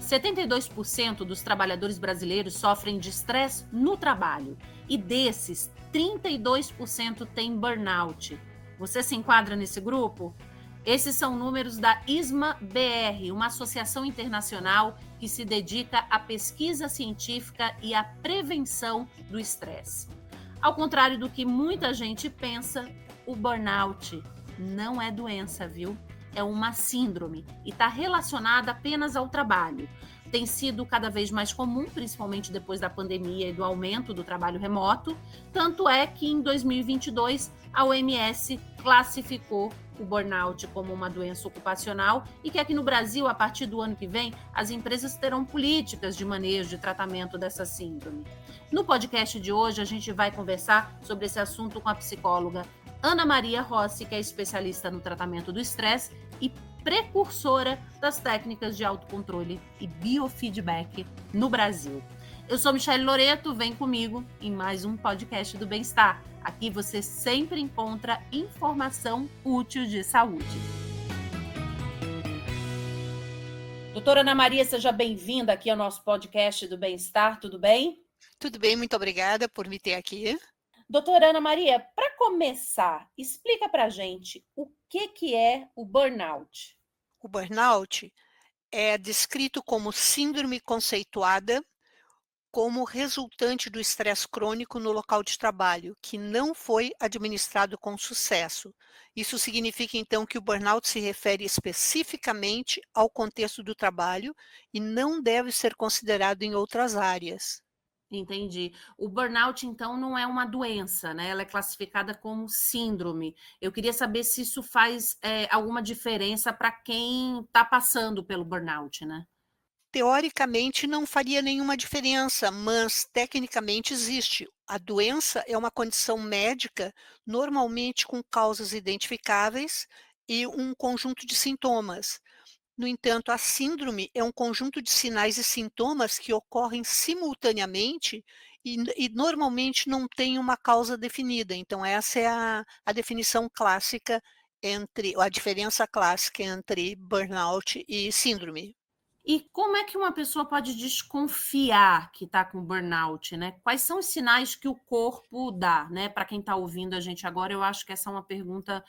72% dos trabalhadores brasileiros sofrem de estresse no trabalho e desses, 32% têm burnout. Você se enquadra nesse grupo? Esses são números da ISMA-BR, uma associação internacional que se dedica à pesquisa científica e à prevenção do estresse. Ao contrário do que muita gente pensa, o burnout não é doença, viu? É uma síndrome e está relacionada apenas ao trabalho. Tem sido cada vez mais comum, principalmente depois da pandemia e do aumento do trabalho remoto. Tanto é que em 2022 a OMS classificou o burnout como uma doença ocupacional e que aqui no Brasil, a partir do ano que vem, as empresas terão políticas de manejo de tratamento dessa síndrome. No podcast de hoje, a gente vai conversar sobre esse assunto com a psicóloga Ana Maria Rossi, que é especialista no tratamento do estresse e precursora das técnicas de autocontrole e biofeedback no Brasil. Eu sou Michele Loreto, vem comigo em mais um podcast do Bem-Estar. Aqui você sempre encontra informação útil de saúde. Doutora Ana Maria, seja bem-vinda aqui ao nosso podcast do Bem-Estar, tudo bem? Tudo bem, muito obrigada por me ter aqui. Doutora Ana Maria, para começar, explica para a gente o que é o burnout. O burnout é descrito como síndrome conceituada como resultante do estresse crônico no local de trabalho, que não foi administrado com sucesso. Isso significa, então, que o burnout se refere especificamente ao contexto do trabalho e não deve ser considerado em outras áreas. Entendi. O burnout, então, não é uma doença, né? Ela é classificada como síndrome. Eu queria saber se isso faz alguma diferença para quem está passando pelo burnout, né? Teoricamente não faria nenhuma diferença, mas tecnicamente existe. A doença é uma condição médica, normalmente com causas identificáveis e um conjunto de sintomas. No entanto, a síndrome é um conjunto de sinais e sintomas que ocorrem simultaneamente e normalmente não tem uma causa definida. Então, essa é a definição clássica a diferença clássica entre burnout e síndrome. E como é que uma pessoa pode desconfiar que está com burnout, né? Quais são os sinais que o corpo dá, né? Para quem está ouvindo a gente agora, eu acho que essa é uma pergunta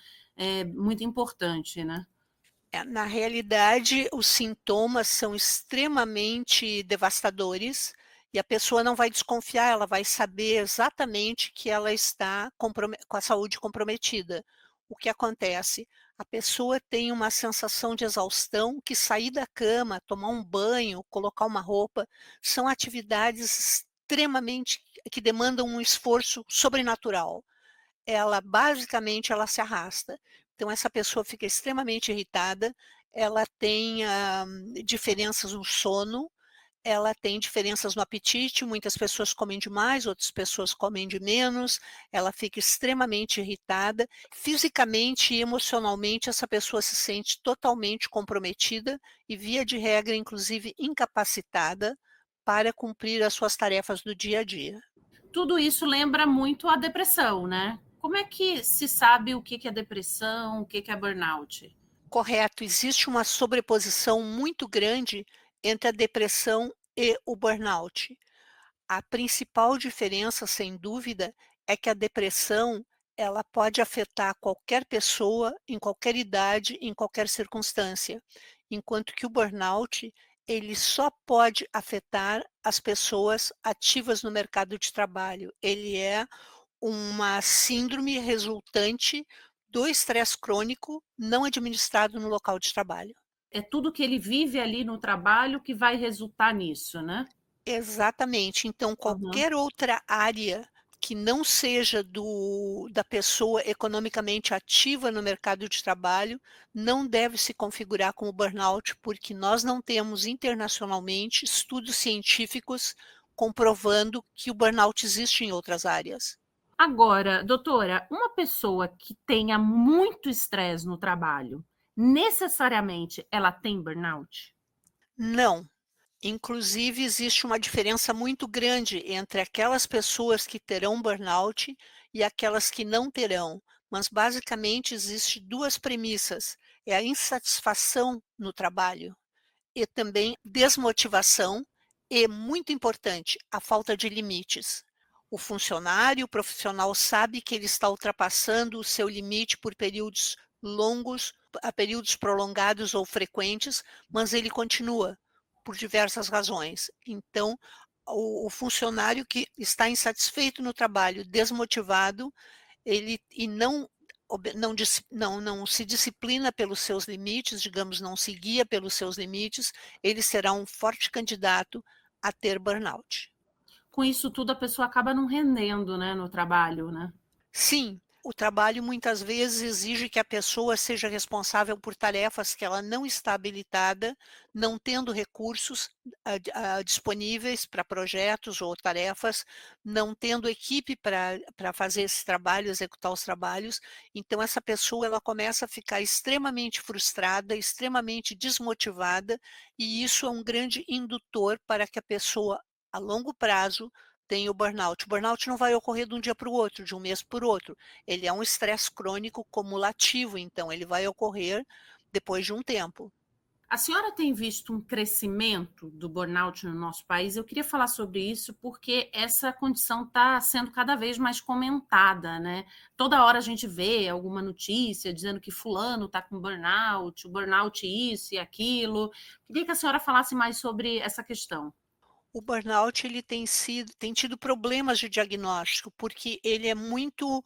muito importante, né? Na realidade, os sintomas são extremamente devastadores e a pessoa não vai desconfiar, ela vai saber exatamente que ela está com a saúde comprometida. O que acontece? A pessoa tem uma sensação de exaustão que sair da cama, tomar um banho, colocar uma roupa, são atividades extremamente que demandam um esforço sobrenatural. Ela se arrasta. Então essa pessoa fica extremamente irritada, ela tem, diferenças no sono, ela tem diferenças no apetite, muitas pessoas comem demais, outras pessoas comem de menos, ela fica extremamente irritada. Fisicamente e emocionalmente essa pessoa se sente totalmente comprometida e, via de regra, inclusive incapacitada para cumprir as suas tarefas do dia a dia. Tudo isso lembra muito a depressão, né? Como é que se sabe o que é depressão, o que é burnout? Correto, existe uma sobreposição muito grande entre a depressão e o burnout. A principal diferença, sem dúvida, é que a depressão ela pode afetar qualquer pessoa, em qualquer idade, em qualquer circunstância, enquanto que o burnout ele só pode afetar as pessoas ativas no mercado de trabalho. Ele é uma síndrome resultante do estresse crônico não administrado no local de trabalho. É tudo que ele vive ali no trabalho que vai resultar nisso, né? Exatamente. Então, Uhum. qualquer outra área que não seja da pessoa economicamente ativa no mercado de trabalho, não deve se configurar como burnout, porque nós não temos internacionalmente estudos científicos comprovando que o burnout existe em outras áreas. Agora, doutora, uma pessoa que tenha muito estresse no trabalho, necessariamente ela tem burnout? Não. Inclusive, existe uma diferença muito grande entre aquelas pessoas que terão burnout e aquelas que não terão. Mas, basicamente, existe duas premissas: é a insatisfação no trabalho e também desmotivação e, muito importante, a falta de limites. O profissional sabe que ele está ultrapassando o seu limite por períodos longos, a períodos prolongados ou frequentes, mas ele continua por diversas razões. Então, o funcionário que está insatisfeito no trabalho, desmotivado, ele e não não se disciplina pelos seus limites, digamos, não se guia pelos seus limites, ele será um forte candidato a ter burnout. Com isso tudo, a pessoa acaba não rendendo, né, no trabalho, né? Sim, o trabalho muitas vezes exige que a pessoa seja responsável por tarefas que ela não está habilitada, não tendo recursos disponíveis para projetos ou tarefas, não tendo equipe para fazer esse trabalho, executar os trabalhos. Então, essa pessoa ela começa a ficar extremamente frustrada, extremamente desmotivada, e isso é um grande indutor para que a pessoa, a longo prazo, tem o burnout. O burnout não vai ocorrer de um dia para o outro, de um mês para o outro. Ele é um estresse crônico cumulativo, então ele vai ocorrer depois de um tempo. A senhora tem visto um crescimento do burnout no nosso país? Eu queria falar sobre isso porque essa condição está sendo cada vez mais comentada, né? Toda hora a gente vê alguma notícia dizendo que fulano está com burnout, o burnout isso e aquilo. Queria que a senhora falasse mais sobre essa questão. O burnout ele tem tido problemas de diagnóstico, porque ele é muito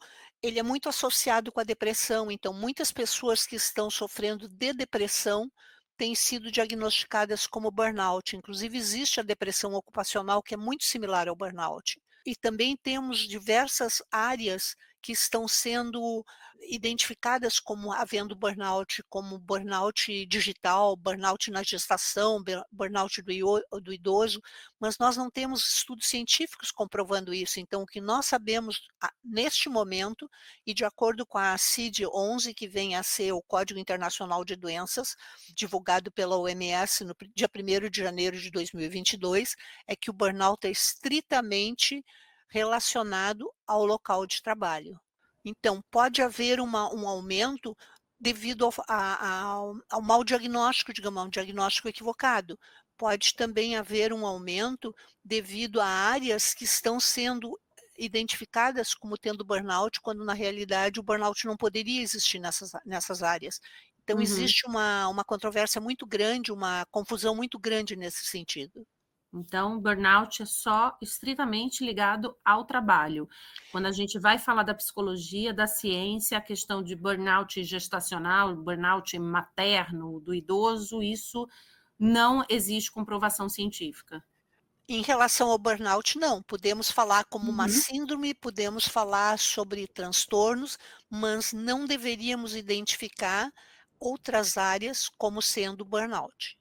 associado com a depressão, então muitas pessoas que estão sofrendo de depressão têm sido diagnosticadas como burnout, inclusive existe a depressão ocupacional que é muito similar ao burnout. E também temos diversas áreas que estão sendo identificadas como havendo burnout, como burnout digital, burnout na gestação, burnout do idoso, mas nós não temos estudos científicos comprovando isso. Então, o que nós sabemos neste momento, e de acordo com a CID-11, que vem a ser o Código Internacional de Doenças, divulgado pela OMS no dia 1º de janeiro de 2022, é que o burnout é estritamente relacionado ao local de trabalho. Então, pode haver um aumento devido ao mau diagnóstico, digamos, a um diagnóstico equivocado. Pode também haver um aumento devido a áreas que estão sendo identificadas como tendo burnout, quando na realidade o burnout não poderia existir nessas áreas. Então, Uhum. existe uma controvérsia muito grande, uma confusão muito grande nesse sentido. Então, burnout é só estritamente ligado ao trabalho. Quando a gente vai falar da psicologia, da ciência, a questão de burnout gestacional, burnout materno, do idoso, isso não existe comprovação científica. Em relação ao burnout, não. Podemos falar como uma Uhum. síndrome, podemos falar sobre transtornos, mas não deveríamos identificar outras áreas como sendo burnout.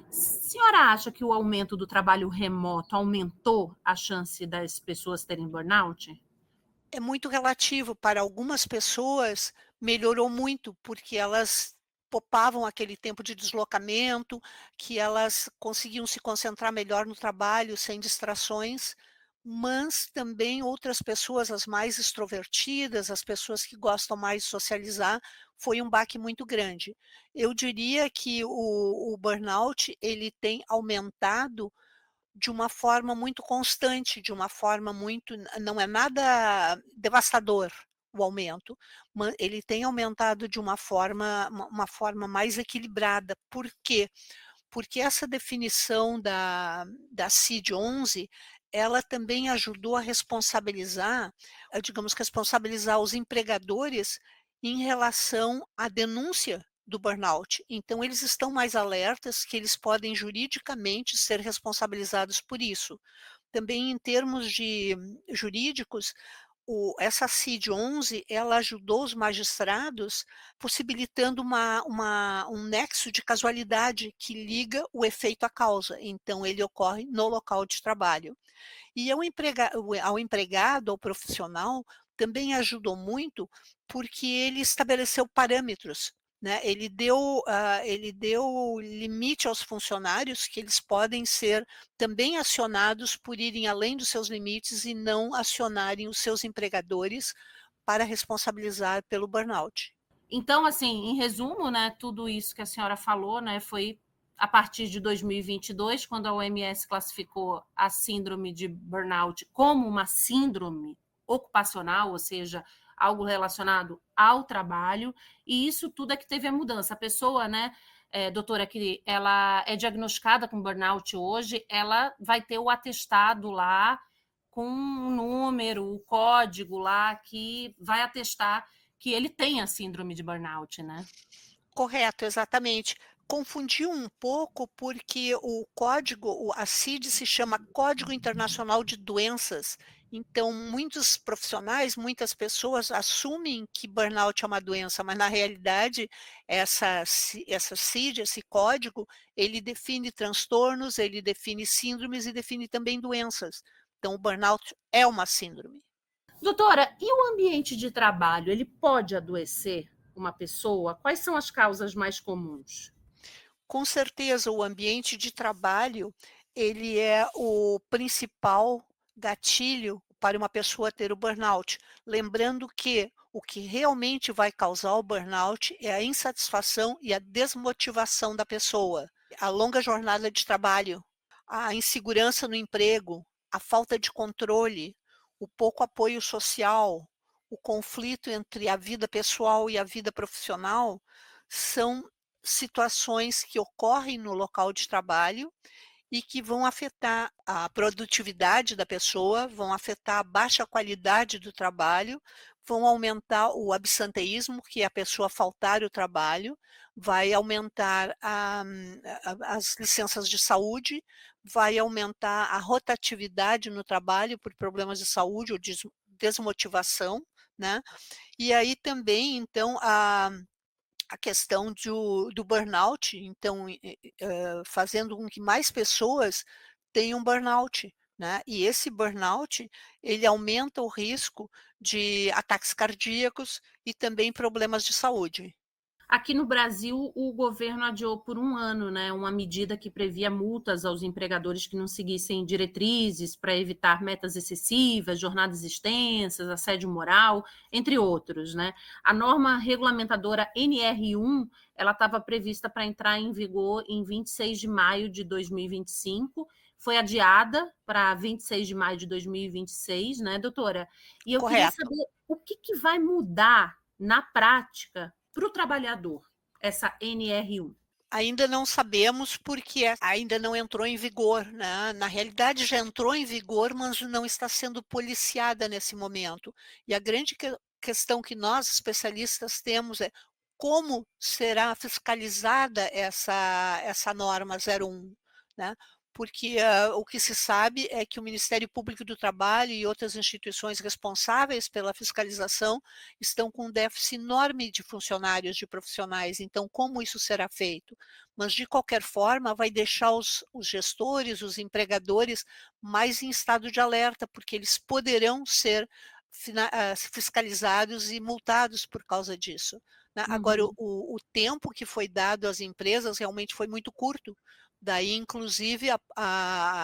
A senhora acha que o aumento do trabalho remoto aumentou a chance das pessoas terem burnout? É muito relativo. Para algumas pessoas, melhorou muito, porque elas poupavam aquele tempo de deslocamento, que elas conseguiam se concentrar melhor no trabalho, sem distrações, mas também outras pessoas, as mais extrovertidas, as pessoas que gostam mais de socializar, foi um baque muito grande. Eu diria que o burnout, ele tem aumentado de uma forma muito constante, de uma forma muito não é nada devastador o aumento, ele tem aumentado de uma forma mais equilibrada. Por quê? Porque essa definição da CID-11, ela também ajudou a responsabilizar, digamos, responsabilizar os empregadores em relação à denúncia do burnout. Então eles estão mais alertas que eles podem juridicamente ser responsabilizados por isso. Também em termos de jurídicos, essa CID-11, ela ajudou os magistrados, possibilitando um nexo de casualidade que liga o efeito à causa, então ele ocorre no local de trabalho. E ao empregado, ao profissional, também ajudou muito, porque ele estabeleceu parâmetros, né, ele deu limite aos funcionários que eles podem ser também acionados por irem além dos seus limites e não acionarem os seus empregadores para responsabilizar pelo burnout. Então, assim, em resumo, né, tudo isso que a senhora falou, né, foi a partir de 2022, quando a OMS classificou a síndrome de burnout como uma síndrome ocupacional, ou seja, algo relacionado ao trabalho, e isso tudo é que teve a mudança. A pessoa, né, doutora, que ela é diagnosticada com burnout hoje, ela vai ter o atestado lá com um número, o código lá que vai atestar que ele tem a síndrome de burnout, né? Correto, exatamente. Confundiu um pouco, porque o código, a CID se chama Código Internacional de Doenças, então muitos profissionais, muitas pessoas assumem que burnout é uma doença, mas na realidade essa CID, esse código, ele define transtornos, ele define síndromes e define também doenças. Então o burnout é uma síndrome. Doutora, e o ambiente de trabalho, ele pode adoecer uma pessoa? Quais são as causas mais comuns? Com certeza, o ambiente de trabalho, ele é o principal gatilho para uma pessoa ter o burnout. Lembrando que o que realmente vai causar o burnout é a insatisfação e a desmotivação da pessoa. A longa jornada de trabalho, a insegurança no emprego, a falta de controle, o pouco apoio social, o conflito entre a vida pessoal e a vida profissional são situações que ocorrem no local de trabalho e que vão afetar a produtividade da pessoa, vão afetar a baixa qualidade do trabalho, vão aumentar o absenteísmo, que é a pessoa faltar o trabalho, vai aumentar as licenças de saúde, vai aumentar a rotatividade no trabalho por problemas de saúde ou desmotivação, né? E aí também, então, a questão do burnout, então, fazendo com que mais pessoas tenham burnout, né, e esse burnout, ele aumenta o risco de ataques cardíacos e também problemas de saúde. Aqui no Brasil, o governo adiou por um ano, né, uma medida que previa multas aos empregadores que não seguissem diretrizes para evitar metas excessivas, jornadas extensas, assédio moral, entre outros, né. A norma regulamentadora NR1, ela estava prevista para entrar em vigor em 26 de maio de 2025, foi adiada para 26 de maio de 2026, né, doutora? E eu queria Correto. saber o que que vai mudar na prática para o trabalhador, essa NR1. Ainda não sabemos, porque ainda não entrou em vigor, né. Na realidade já entrou em vigor, mas não está sendo policiada nesse momento. E a grande questão que nós especialistas temos é: como será fiscalizada essa norma 01, né. Porque, o que se sabe é que o Ministério Público do Trabalho e outras instituições responsáveis pela fiscalização estão com um déficit enorme de funcionários, de profissionais, então como isso será feito? Mas de qualquer forma vai deixar os gestores, os empregadores mais em estado de alerta, porque eles poderão ser fiscalizados e multados por causa disso, né. Agora Uhum. o tempo que foi dado às empresas realmente foi muito curto, daí inclusive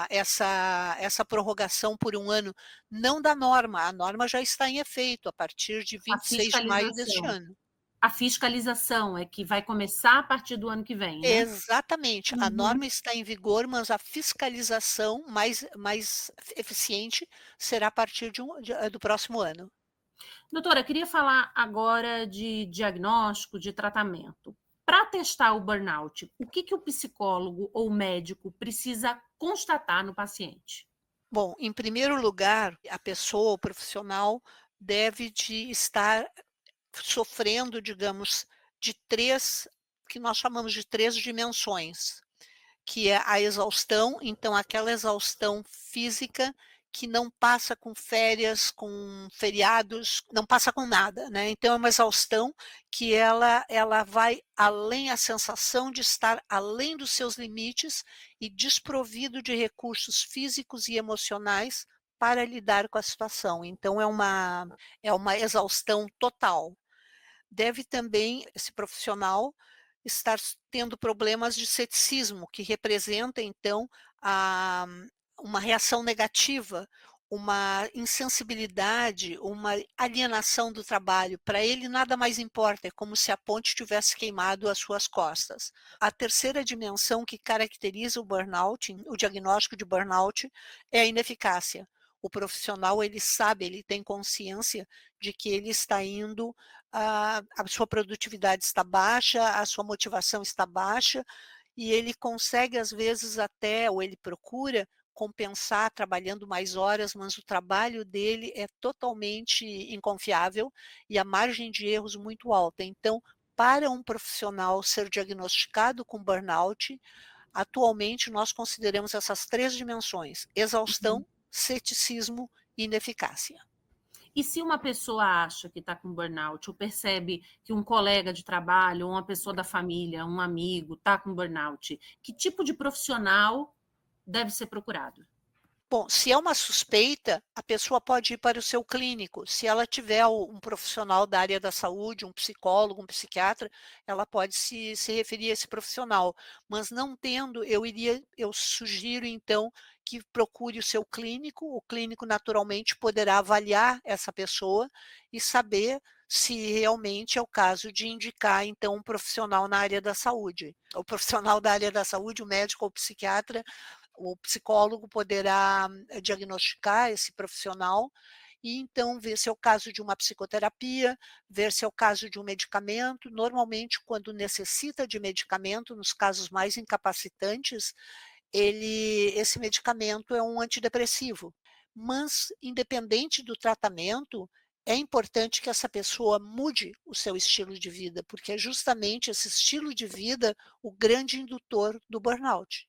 essa prorrogação por um ano, não da norma, a norma já está em efeito a partir de A 26 de maio deste fiscalização. ano. A fiscalização é que vai começar a partir do ano que vem, né? Exatamente, a Uhum. norma está em vigor, mas a fiscalização mais eficiente será a partir do próximo ano. Doutora, queria falar agora de diagnóstico, de tratamento. Para testar o burnout, o que que o psicólogo ou médico precisa constatar no paciente? Bom, em primeiro lugar, a pessoa, o profissional, deve de estar sofrendo, digamos, de 3, que nós chamamos de 3 dimensões, que é a exaustão, então aquela exaustão física que não passa com férias, com feriados, não passa com nada, né. Então é uma exaustão que ela vai além, a sensação de estar além dos seus limites e desprovido de recursos físicos e emocionais para lidar com a situação. Então é uma exaustão total. Deve também esse profissional estar tendo problemas de ceticismo, que representa então a uma reação negativa uma insensibilidade, uma alienação do trabalho. Para ele nada mais importa, é como se a ponte tivesse queimado as suas costas. A terceira dimensão que caracteriza o burnout, o diagnóstico de burnout, é a ineficácia. O profissional, ele sabe, ele tem consciência de que ele está indo, a sua produtividade está baixa, a sua motivação está baixa, e ele consegue às vezes até, ou ele procura compensar trabalhando mais horas, mas o trabalho dele é totalmente inconfiável e a margem de erros muito alta. Então, para um profissional ser diagnosticado com burnout, atualmente nós consideramos essas 3 dimensões: exaustão, ceticismo e ineficácia. E se uma pessoa acha que está com burnout, ou percebe que um colega de trabalho, ou uma pessoa da família, um amigo, está com burnout, que tipo de profissional deve ser procurado? Bom, se é uma suspeita, a pessoa pode ir para o seu clínico. Se ela tiver um profissional da área da saúde, um psicólogo, um psiquiatra, ela pode se referir a esse profissional. Mas não tendo, eu sugiro então que procure o seu clínico. O clínico naturalmente poderá avaliar essa pessoa e saber se realmente é o caso de indicar então um profissional na área da saúde. O profissional da área da saúde, o médico ou o psiquiatra, o psicólogo poderá diagnosticar esse profissional e então ver se é o caso de uma psicoterapia, ver se é o caso de um medicamento. Normalmente, quando necessita de medicamento, nos casos mais incapacitantes, esse medicamento é um antidepressivo. Mas, independente do tratamento, é importante que essa pessoa mude o seu estilo de vida, porque é justamente esse estilo de vida o grande indutor do burnout.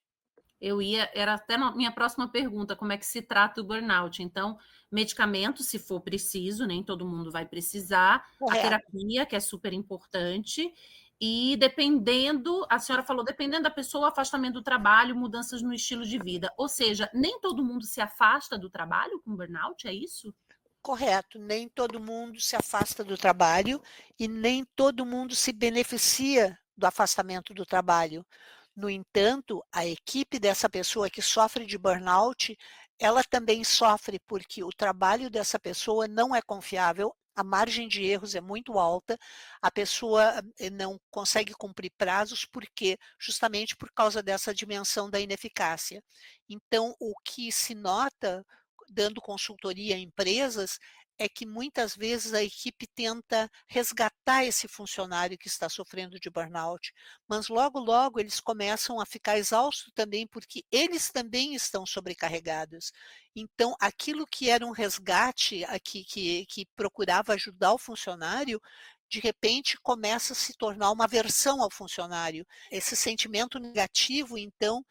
Era até a minha próxima pergunta, como é que se trata o burnout? Então, medicamento, se for preciso, nem todo mundo vai precisar, a Correto. terapia, que é super importante, e dependendo, a senhora falou, dependendo da pessoa, afastamento do trabalho, mudanças no estilo de vida. Ou seja, nem todo mundo se afasta do trabalho com burnout, é isso? Correto, nem todo mundo se afasta do trabalho e nem todo mundo se beneficia do afastamento do trabalho. No entanto, a equipe dessa pessoa que sofre de burnout, ela também sofre porque o trabalho dessa pessoa não é confiável, a margem de erros é muito alta, a pessoa não consegue cumprir prazos, porque justamente por causa dessa dimensão da ineficácia. Então, o que se nota dando consultoria a empresas, é que muitas vezes a equipe tenta resgatar esse funcionário que está sofrendo de burnout, mas logo, logo eles começam a ficar exaustos também, porque eles também estão sobrecarregados. Então, aquilo que era um resgate, que procurava ajudar o funcionário, de repente começa a se tornar uma aversão ao funcionário. Esse sentimento negativo, então,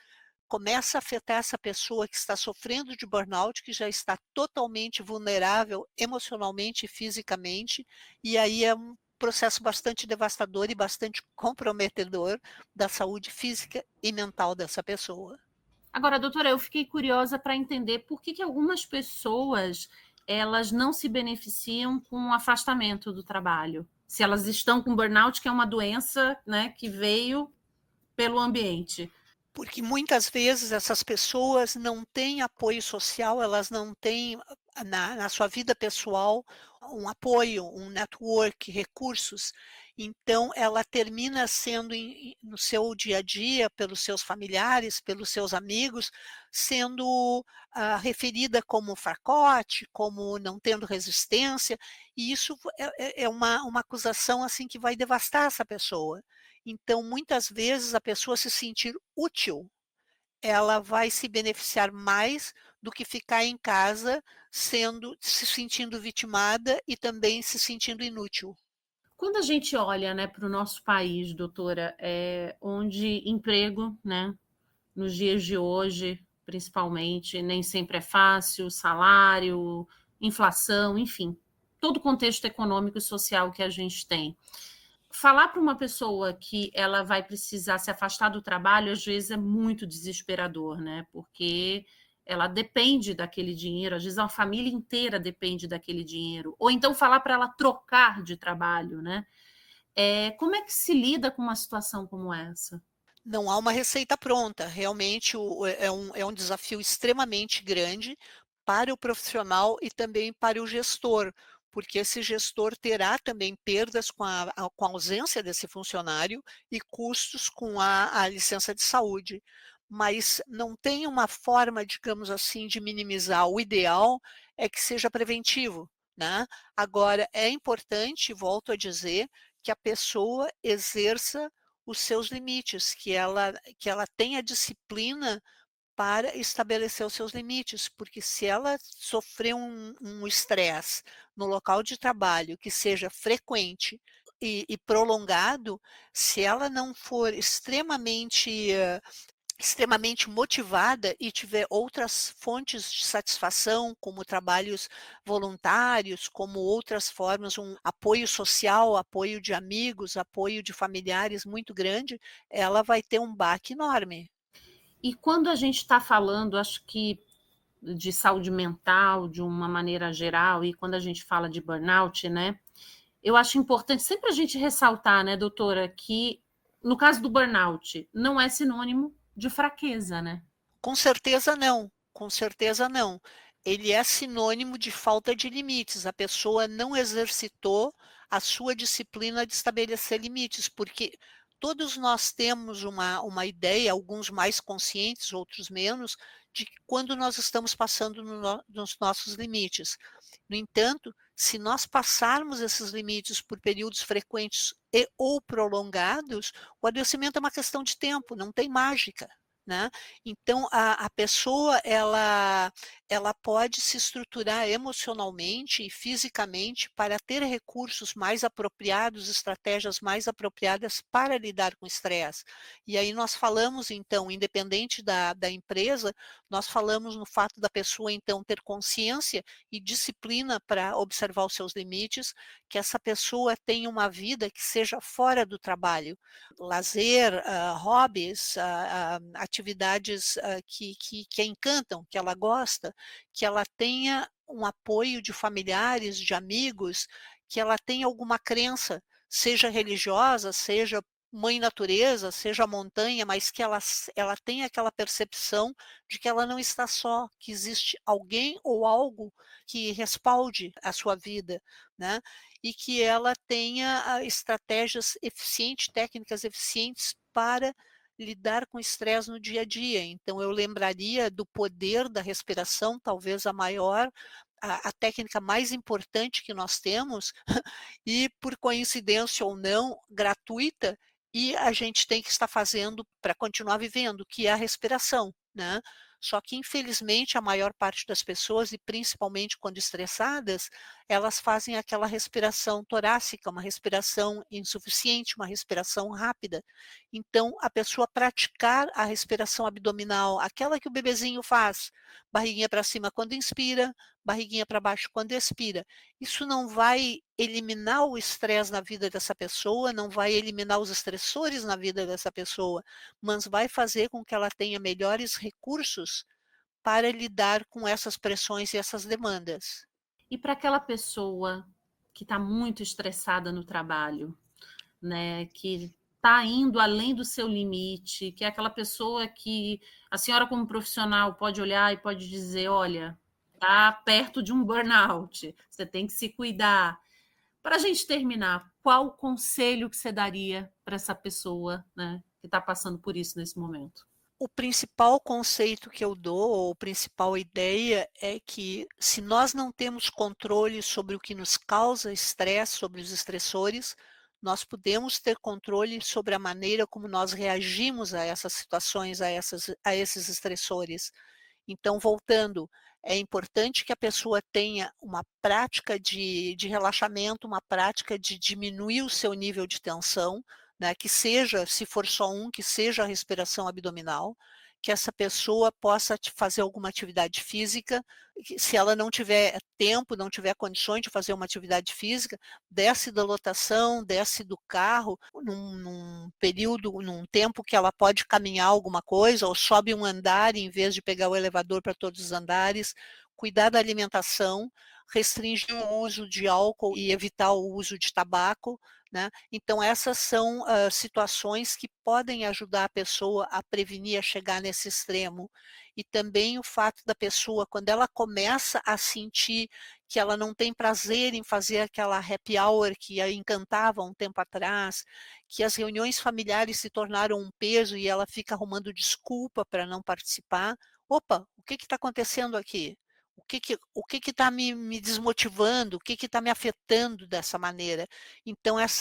começa a afetar essa pessoa que está sofrendo de burnout, que já está totalmente vulnerável emocionalmente e fisicamente, e aí é um processo bastante devastador e bastante comprometedor da saúde física e mental dessa pessoa. Agora, doutora, eu fiquei curiosa para entender por que algumas pessoas elas não se beneficiam com o afastamento do trabalho. Se elas estão com burnout, que é uma doença, né, que veio pelo ambiente. Porque muitas vezes essas pessoas não têm apoio social, elas não têm na sua vida pessoal um apoio, um network, recursos. Então, ela termina sendo no seu dia a dia, pelos seus familiares, pelos seus amigos, sendo referida como fracote, como não tendo resistência, e isso é uma acusação assim que vai devastar essa pessoa. Então, muitas vezes, a pessoa se sentir útil, ela vai se beneficiar mais do que ficar em casa se sentindo vitimada e também se sentindo inútil. Quando a gente olha, né, para o nosso país, doutora, onde emprego, né, nos dias de hoje, principalmente, nem sempre é fácil, salário, inflação, enfim, todo o contexto econômico e social que a gente tem. Falar para uma pessoa que ela vai precisar se afastar do trabalho, às vezes é muito desesperador, né? Porque ela depende daquele dinheiro, às vezes a família inteira depende daquele dinheiro. Ou então falar para ela trocar de trabalho, né? Como é que se lida com uma situação como essa? Não há uma receita pronta, realmente é um desafio extremamente grande para o profissional e também para o gestor, porque esse gestor terá também perdas com a ausência desse funcionário e custos com a licença de saúde. Mas não tem uma forma, digamos assim, de minimizar. O ideal é que seja preventivo, né. Agora é importante, volto a dizer, que a pessoa exerça os seus limites, que ela tenha disciplina para estabelecer os seus limites, porque se ela sofrer um estresse no local de trabalho que seja frequente e prolongado, se ela não for extremamente motivada e tiver outras fontes de satisfação, como trabalhos voluntários, como outras formas, um apoio social, apoio de amigos, apoio de familiares muito grande, ela vai ter um baque enorme. E quando a gente está falando, acho que de saúde mental, de uma maneira geral, e quando a gente fala de burnout, né, eu acho importante sempre a gente ressaltar, né, doutora, que no caso do burnout, não é sinônimo de fraqueza, né? Com certeza não, com certeza não. Ele é sinônimo de falta de limites, a pessoa não exercitou a sua disciplina de estabelecer limites, porque todos nós temos uma ideia, alguns mais conscientes, outros menos, de que quando nós estamos passando nos nossos limites. No entanto, se nós passarmos esses limites por períodos frequentes e ou prolongados, o adoecimento é uma questão de tempo, não tem mágica, né. Então a pessoa ela pode se estruturar emocionalmente e fisicamente para ter recursos mais apropriados, estratégias mais apropriadas para lidar com o estresse. E aí nós falamos então, independente da empresa, nós falamos no fato da pessoa então ter consciência e disciplina para observar os seus limites, que essa pessoa tenha uma vida que seja fora do trabalho, lazer, hobbies, atividades, que a encantam, que ela gosta, que ela tenha um apoio de familiares, de amigos, que ela tenha alguma crença, seja religiosa, seja mãe natureza, seja montanha, mas que ela tenha aquela percepção de que ela não está só, que existe alguém ou algo que respalde a sua vida, né, e que ela tenha, estratégias eficientes, técnicas eficientes para lidar com estresse no dia a dia. Então eu lembraria do poder da respiração, talvez a maior, a técnica mais importante que nós temos, e por coincidência ou não, gratuita, e a gente tem que estar fazendo para continuar vivendo, que é a respiração, né. Só que infelizmente a maior parte das pessoas, e principalmente quando estressadas, elas fazem aquela respiração torácica, uma respiração insuficiente, uma respiração rápida. Então a pessoa praticar a respiração abdominal, aquela que o bebezinho faz, barriguinha para cima quando inspira, barriguinha para baixo quando expira. Isso não vai eliminar o estresse na vida dessa pessoa, não vai eliminar os estressores na vida dessa pessoa, mas vai fazer com que ela tenha melhores recursos para lidar com essas pressões e essas demandas. E para aquela pessoa que está muito estressada no trabalho, né, que está indo além do seu limite, que é aquela pessoa que a senhora como profissional pode olhar e pode dizer: "Olha, está perto de um burnout, você tem que se cuidar". Para a gente terminar, qual o conselho que você daria para essa pessoa, né, que está passando por isso nesse momento? O principal conceito que eu dou, ou principal ideia, é que se nós não temos controle sobre o que nos causa estresse, sobre os estressores, nós podemos ter controle sobre a maneira como nós reagimos a essas situações, a esses estressores. Então, voltando, é importante que a pessoa tenha uma prática de relaxamento, uma prática de diminuir o seu nível de tensão, né, que seja, se for só um, que seja a respiração abdominal, que essa pessoa possa fazer alguma atividade física, se ela não tiver tempo, não tiver condições de fazer uma atividade física, desce da lotação, desce do carro, num período, num tempo que ela pode caminhar alguma coisa, ou sobe um andar em vez de pegar o elevador para todos os andares, cuidar da alimentação, restringir o uso de álcool e evitar o uso de tabaco, né. Então essas são, situações que podem ajudar a pessoa a prevenir a chegar nesse extremo. E também o fato da pessoa, quando ela começa a sentir que ela não tem prazer em fazer aquela happy hour que a encantava um tempo atrás, que as reuniões familiares se tornaram um peso e ela fica arrumando desculpa para não participar. "Opa, o que está acontecendo aqui? O que está me desmotivando? O que está me afetando dessa maneira?". Então essa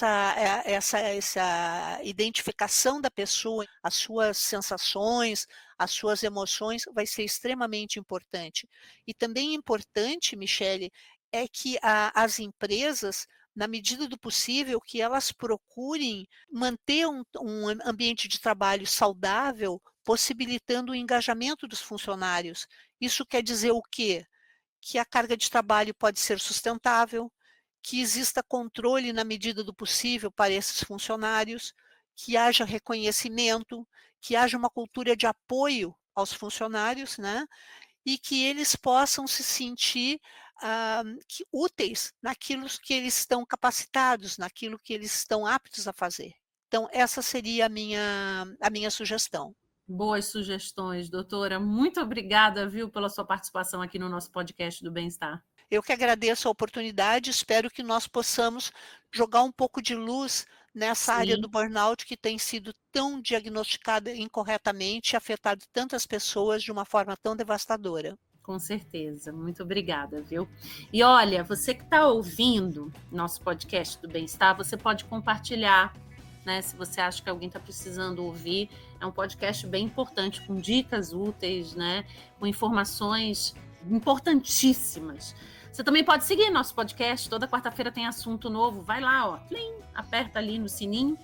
identificação da pessoa, as suas sensações, as suas emoções, vai ser extremamente importante. E também importante, Michele, é que as empresas, na medida do possível, que elas procurem manter um ambiente de trabalho saudável, possibilitando o engajamento dos funcionários. Isso quer dizer o quê? Que a carga de trabalho pode ser sustentável, que exista controle na medida do possível para esses funcionários, que haja reconhecimento, que haja uma cultura de apoio aos funcionários, né, e que eles possam se sentir, úteis naquilo que eles estão capacitados, naquilo que eles estão aptos a fazer. Então essa seria a minha sugestão. Boas sugestões, doutora. Muito obrigada, viu, pela sua participação aqui no nosso podcast do Bem-Estar. Eu que agradeço a oportunidade, espero que nós possamos jogar um pouco de luz nessa área do Sim, burnout que tem sido tão diagnosticada incorretamente e afetado tantas pessoas de uma forma tão devastadora. com certeza. Muito obrigada, viu? E olha, você que está ouvindo nosso podcast do Bem-Estar, você pode compartilhar, né? Se você acha que alguém está precisando ouvir. É um podcast bem importante, com dicas úteis, né? Com informações importantíssimas. Você também pode seguir nosso podcast. Toda quarta-feira tem assunto novo. Vai lá, ó, plim, aperta ali no sininho,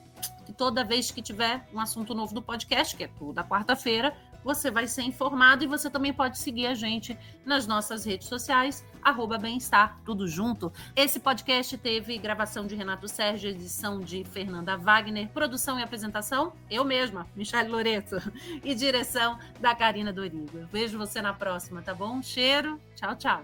que toda vez que tiver um assunto novo do podcast, que é toda quarta-feira, você vai ser informado. E você também pode seguir a gente nas nossas redes sociais, @bem-estar, tudo junto. Esse podcast teve gravação de Renato Sérgio, edição de Fernanda Wagner, produção e apresentação, eu mesma, Michele Loreto, e direção da Karina Dorigo. Vejo você na próxima, tá bom? Um cheiro, tchau, tchau.